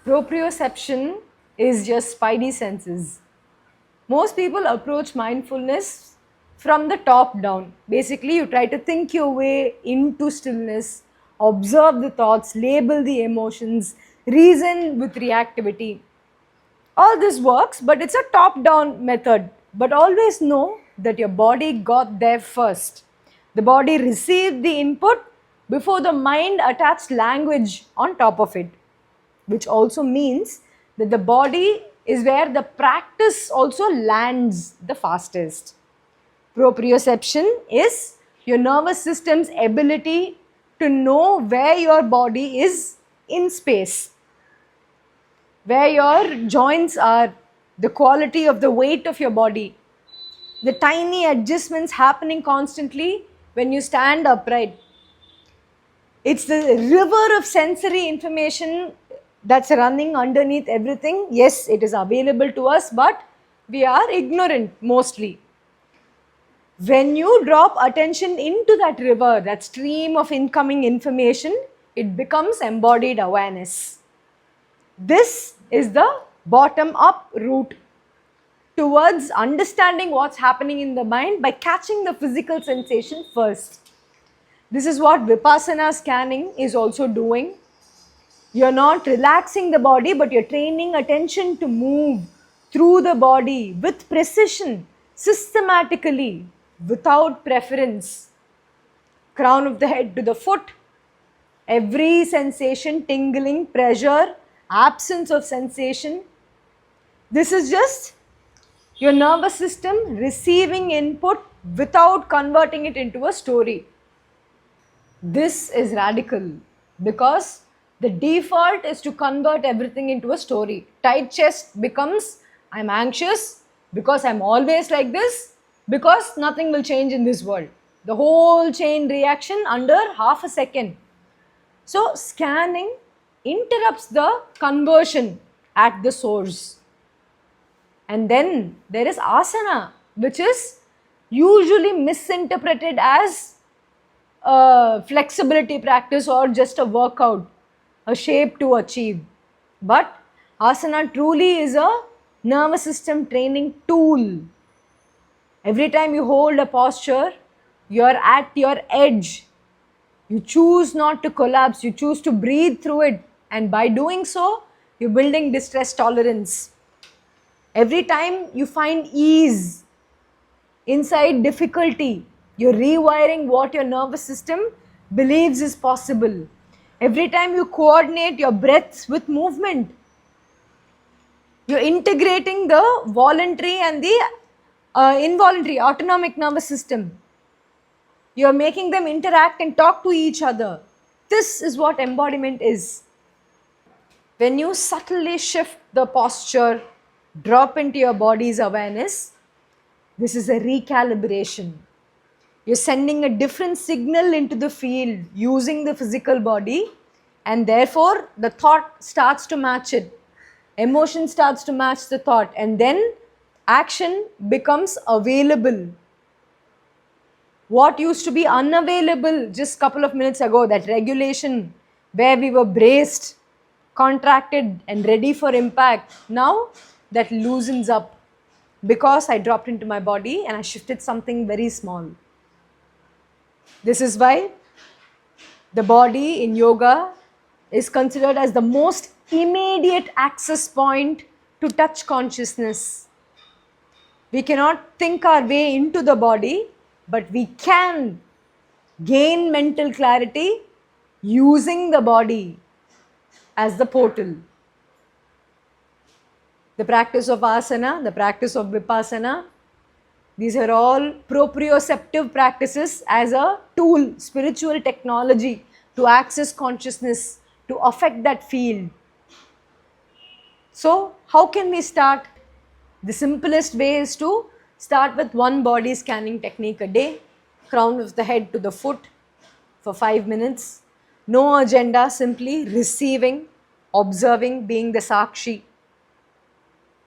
Proprioception is just spidey senses. Most people approach mindfulness from the top down. Basically, you try to think your way into stillness, observe the thoughts, label the emotions, reason with reactivity. All this works, but it's a top down method. But always know that your body got there first. The body received the input before the mind attached language on top of it, which also means that the body is where the practice also lands the fastest. Proprioception is your nervous system's ability to know where your body is in space, where your joints are, the quality of the weight of your body, the tiny adjustments happening constantly when you stand upright. It's the river of sensory information that's running underneath everything. Yes, it is available to us, but we are ignorant mostly. When you drop attention into that river, that stream of incoming information, it becomes embodied awareness. This is the bottom up route towards understanding what's happening in the mind by catching the physical sensation first. This is what Vipassana scanning is also doing. You're not relaxing the body, but you're training attention to move through the body with precision, systematically, without preference. Crown of the head to the foot, every sensation, tingling, pressure, absence of sensation. This is just your nervous system receiving input without converting it into a story. This is radical because the default is to convert everything into a story. Tight chest becomes I'm anxious because I'm always like this, because nothing will change in this world. The whole chain reaction under half a second. So scanning interrupts the conversion at the source. And then there is asana, which is usually misinterpreted as a flexibility practice or just a workout, a shape to achieve. But asana truly is a nervous system training tool. Every time you hold a posture, you're at your edge. You choose not to collapse, you choose to breathe through it. And by doing so, you're building distress tolerance. Every time you find ease inside difficulty, you're rewiring what your nervous system believes is possible. Every time you coordinate your breaths with movement, you're integrating the voluntary and the involuntary autonomic nervous system. You're making them interact and talk to each other. This is what embodiment is. When you subtly shift the posture, drop into your body's awareness, this is a recalibration. You're sending a different signal into the field using the physical body, and therefore the thought starts to match it. Emotion starts to match the thought, and then action becomes available. What used to be unavailable just a couple of minutes ago, that regulation where we were braced, contracted and ready for impact, now that loosens up because I dropped into my body and I shifted something very small. This is why the body in yoga is considered as the most immediate access point to touch consciousness. We cannot think our way into the body, but we can gain mental clarity using the body as the portal. The practice of asana, the practice of vipassana, these are all proprioceptive practices as a tool, spiritual technology to access consciousness, to affect that field. So, how can we start? The simplest way is to start with one body scanning technique a day, crown of the head to the foot for 5 minutes. No agenda, simply receiving, observing, being the sakshi.